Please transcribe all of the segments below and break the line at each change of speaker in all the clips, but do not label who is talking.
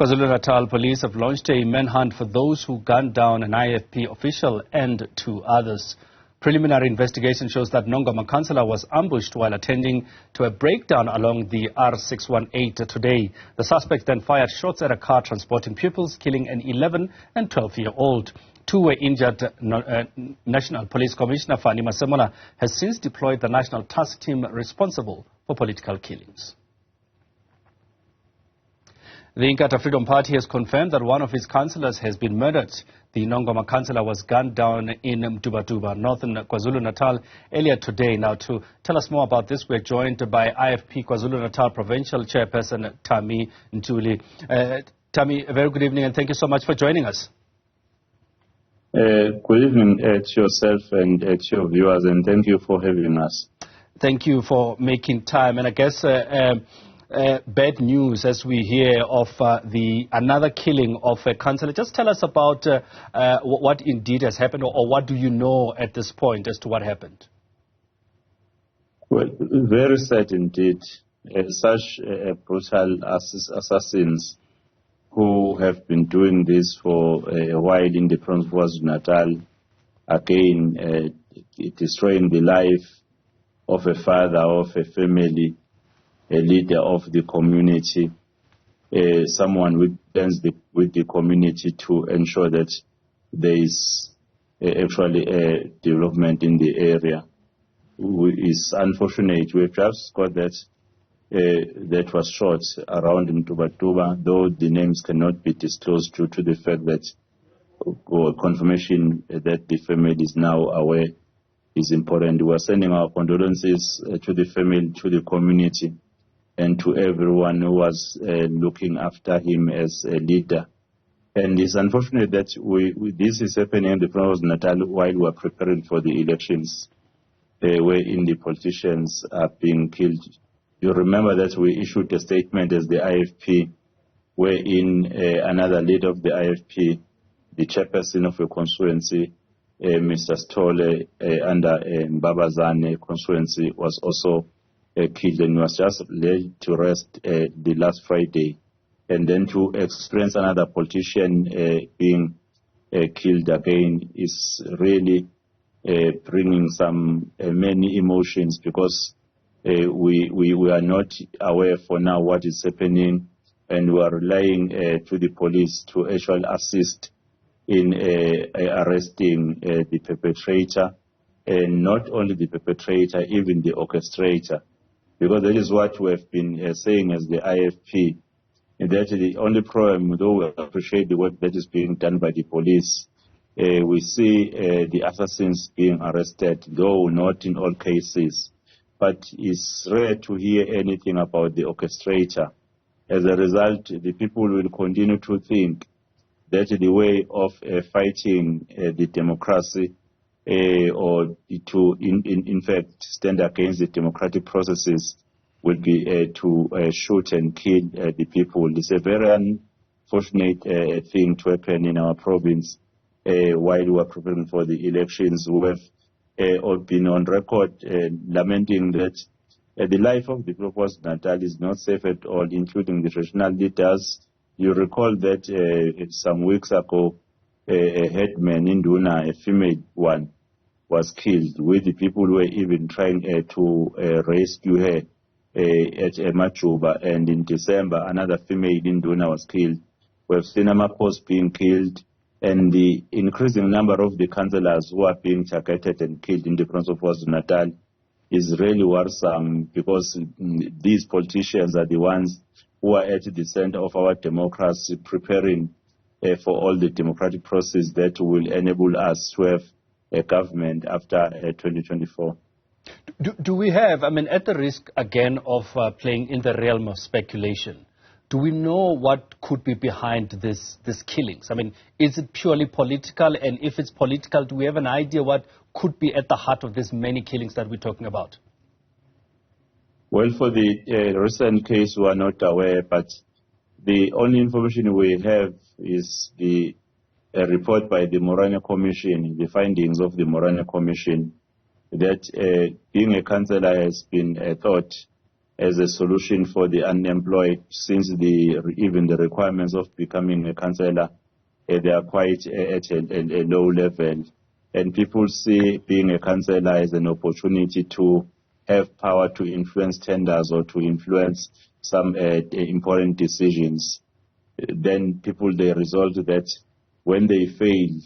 KwaZulu-Natal police have launched a manhunt for those who gunned down an IFP official and 2 others. Preliminary investigation shows that Nongoma councillor was ambushed while attending to a breakdown along the R618 today. The suspect then fired shots at a car transporting pupils, killing an 11 and 12-year-old. 2 were injured. National Police Commissioner Thami Ntuli has since deployed the National Task Team responsible for political killings. The Inkatha Freedom Party has confirmed that one of its councillors has been murdered. The Nongoma councillor was gunned down in Mtubatuba, northern KwaZulu-Natal, earlier today. Now, to tell us more about this, we're joined by IFP KwaZulu-Natal Provincial chairperson Thami Ntuli. Thami, a very good evening and thank you so much for joining us.
Good evening to yourself and to your viewers, and thank you for having us.
Thank you for making time. And I guess bad news as we hear of another killing of a councillor. Just tell us about what indeed has happened, or what do you know at this point as to what happened?
Well, very sad indeed. Such brutal assassins who have been doing this for a while in the province of KwaZulu-Natal, again destroying the life of a father, of a family, a leader of the community, someone who stands with the community to ensure that there is actually a development in the area. It's unfortunate. We've just got that was shot around Mtubatuba, though the names cannot be disclosed due to the fact that confirmation that the family is now aware is important. We are sending our condolences to the family, to the community, and to everyone who was looking after him as a leader. And it's unfortunate that this is happening in the province of Natal while we are preparing for the elections, wherein the politicians are being killed. You remember that we issued a statement as the IFP, wherein another leader of the IFP, the chairperson of a constituency, Mr. Stolle, under Mbabazane constituency, was also killed, and was just laid to rest the last Friday. And then to experience another politician being killed again is really bringing some many emotions, because we are not aware for now what is happening, and we are relying to the police to actually assist in arresting the perpetrator, and not only the perpetrator, even the orchestrator, because that is what we have been saying as the IFP, that the only problem, though we appreciate the work that is being done by the police, we see the assassins being arrested, though not in all cases. But it's rare to hear anything about the orchestrator. As a result, the people will continue to think that the way of fighting the democracy or to, in fact, stand against the democratic processes will be to shoot and kill the people. It's a very unfortunate thing to happen in our province while we are preparing for the elections. We have all been on record lamenting that the life of the people of Natal is not safe at all, including the traditional leaders. You recall that some weeks ago, a headman in Duna, a female one, was killed, with the people who were even trying to rescue her at Machuba. And in December, another female in Duna was killed. We have seen Amapos being killed, and the increasing number of the councillors who are being targeted and killed in the province of KwaZulu-Natal is really worrisome, because these politicians are the ones who are at the center of our democracy, preparing for all the democratic process that will enable us to have a government after 2024.
Do we have, at the risk again of playing in the realm of speculation, do we know what could be behind this killings? Is it purely political? And if it's political, do we have an idea what could be at the heart of these many killings that we're talking about?
Well, for the recent case, we are not aware, but the only information we have is the report by the Morane Commission, the findings of the Morane Commission, that being a councillor has been thought as a solution for the unemployed, since even the requirements of becoming a councillor, they are quite at a low level. And people see being a councillor as an opportunity to have power to influence tenders or to influence some important decisions. Then people, they result that when they fail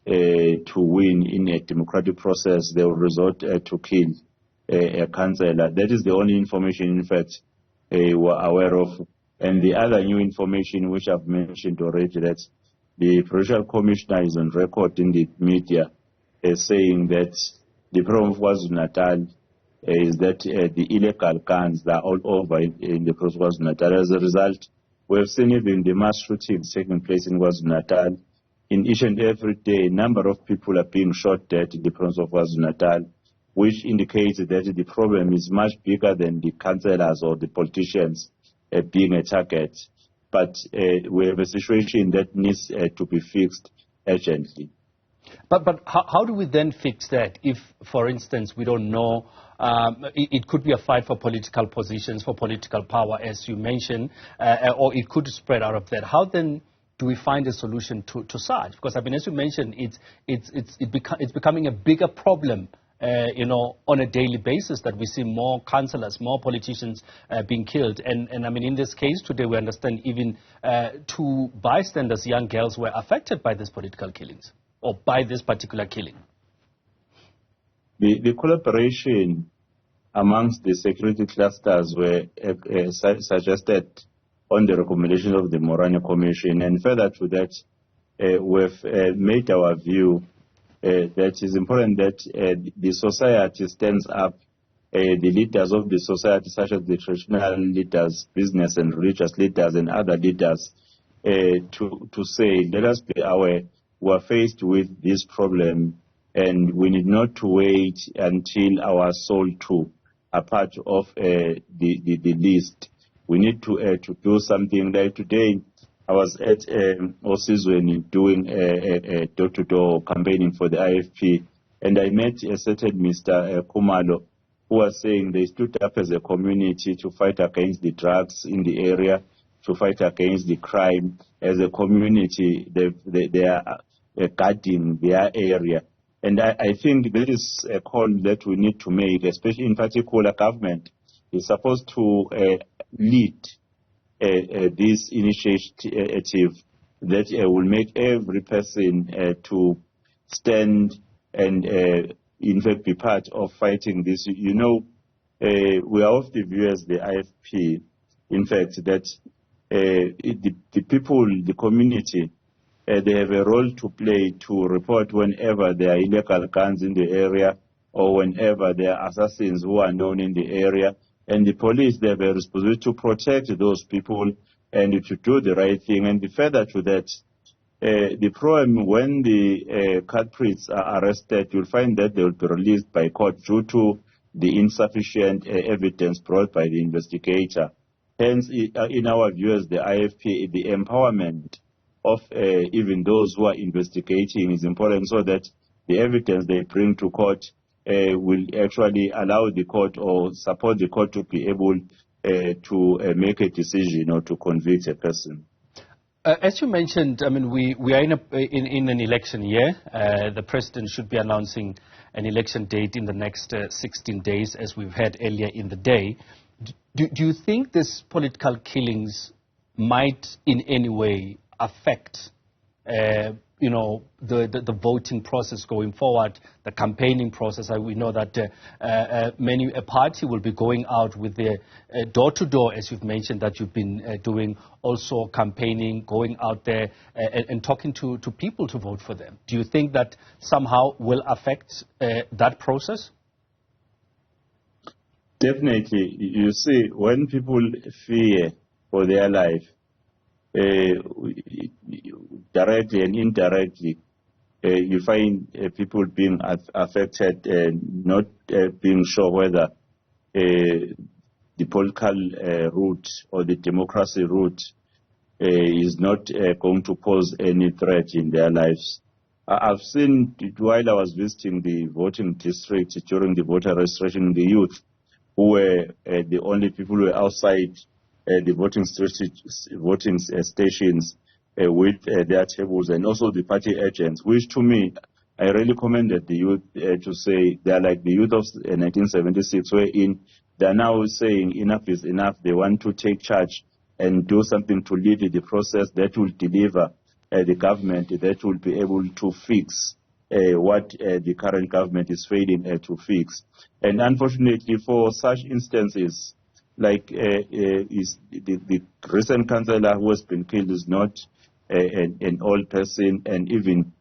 to win in a democratic process, they will resort to kill a councillor. That is the only information, in fact, we're aware of. And the other new information, which I've mentioned already, that the Provincial Commissioner is on record in the media saying that the problem of KwaZulu-Natal is that the illegal guns are all over in the province of KwaZulu-Natal. As a result, we have seen even the mass shootings taking place in KwaZulu-Natal. In each and every day, a number of people are being shot dead in the province of KwaZulu-Natal, which indicates that the problem is much bigger than the councillors or the politicians being a target. But we have a situation that needs to be fixed urgently.
But how do we then fix that if, for instance, we don't know, it could be a fight for political positions, for political power, as you mentioned, or it could spread out of that. How then do we find a solution to such? Because, I mean, as you mentioned, it's becoming a bigger problem, on a daily basis, that we see more councillors, more politicians being killed. And I mean, in this case today, we understand even 2 bystanders, young girls, were affected by these political killings, or by this particular killing.
The collaboration amongst the security clusters were suggested on the recommendation of the Morane Commission, and further to that, we've made our view that it is important that the society stands up, the leaders of the society, such as the traditional leaders, business and religious leaders and other leaders, to say, let us be aware, we are faced with this problem, and we need not to wait until our soul too are part of the list. We need to do something. Like today, I was at Osizweni doing a door-to-door campaigning for the IFP, and I met a certain Mr. Kumalo, who was saying they stood up as a community to fight against the drugs in the area, to fight against the crime. As a community, they are guarding their area. And I think that is a call that we need to make, especially in particular government is supposed to lead this initiative that will make every person to stand and in fact be part of fighting this. You know, we are of the view as the IFP, in fact, that the people, the community, they have a role to play to report whenever there are illegal guns in the area or whenever there are assassins who are known in the area. And the police, they have a responsibility to protect those people and to do the right thing. And further to that, the problem when the culprits are arrested, you'll find that they will be released by court due to the insufficient evidence brought by the investigator. Hence, in our view as the IFP, the empowerment of even those who are investigating is important, so that the evidence they bring to court will actually allow the court or support the court to be able to make a decision or to convict a person.
As you mentioned, I mean, we are in an election year. The president should be announcing an election date in the next 16 days, as we've heard earlier in the day. Do you think these political killings might in any way affect the voting process going forward, the campaigning process? We know that a party will be going out with the door-to-door, as you've mentioned, that you've been doing, also campaigning, going out there and talking to people to vote for them. Do you think that somehow will affect that process? Definitely.
You see, when people fear for their life, directly and indirectly, you find people being affected and not being sure whether the political route or the democracy route is not going to pose any threat in their lives. I've seen, while I was visiting the voting district during the voter registration, the youth who were the only people who were outside the voting stations with their tables, and also the party agents, which to me, I really commended the youth to say they are like the youth of 1976, wherein they are now saying enough is enough. They want to take charge and do something to lead the process that will deliver the government that will be able to fix what the current government is failing to fix. And unfortunately, for such instances, like the recent councillor who has been killed is not an old person, and even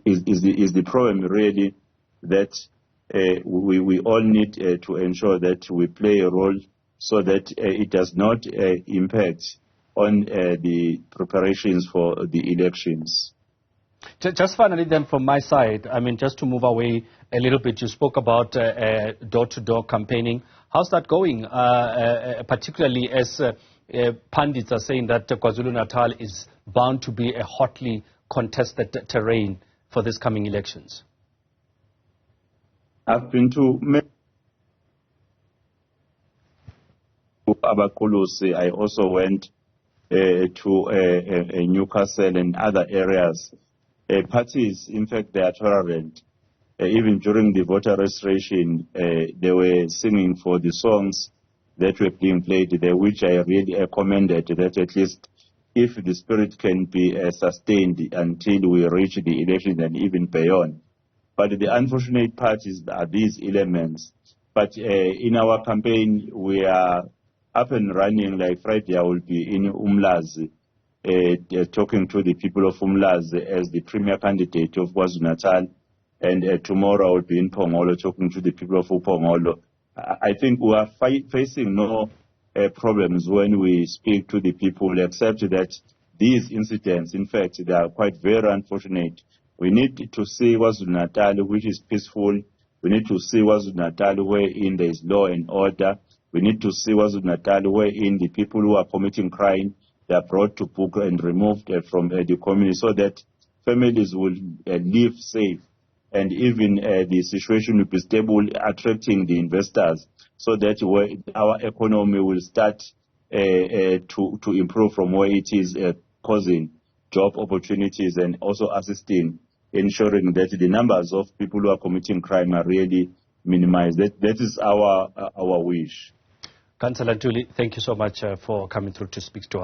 is the problem really that we all need to ensure that we play a role so that it does not impact on the preparations for the elections.
Just finally then from my side, I mean, just to move away a little bit, you spoke about door-to-door campaigning. How's that going, particularly as pundits are saying that KwaZulu-Natal is bound to be a hotly contested terrain for this coming elections?
I've been to Abakulusi. I also went to Newcastle and other areas. Parties, in fact, they are tolerant. Even during the voter registration, they were singing for the songs that were being played there, which I really commended, that at least if the spirit can be sustained until we reach the election and even beyond. But the unfortunate part are these elements. But in our campaign, we are up and running. Like Friday, I will be in Umlazi, talking to the people of Umlazi as the premier candidate of KwaZulu-Natal. And tomorrow I will be in Pongolo talking to the people of Upongolo. I think we are facing no problems when we speak to the people, except that these incidents, in fact, they are quite very unfortunate. We need to see KwaZulu-Natal, which is peaceful. We need to see KwaZulu-Natal wherein there is law and order. We need to see KwaZulu-Natal wherein the people who are committing crime, they are brought to book and removed from the community, so that families will live safe. And even the situation will be stable, attracting the investors, so that our economy will start to improve from where it is, causing job opportunities and also assisting, ensuring that the numbers of people who are committing crime are really minimized. That is our wish.
Councillor Ntuli, thank you so much for coming through to speak to us.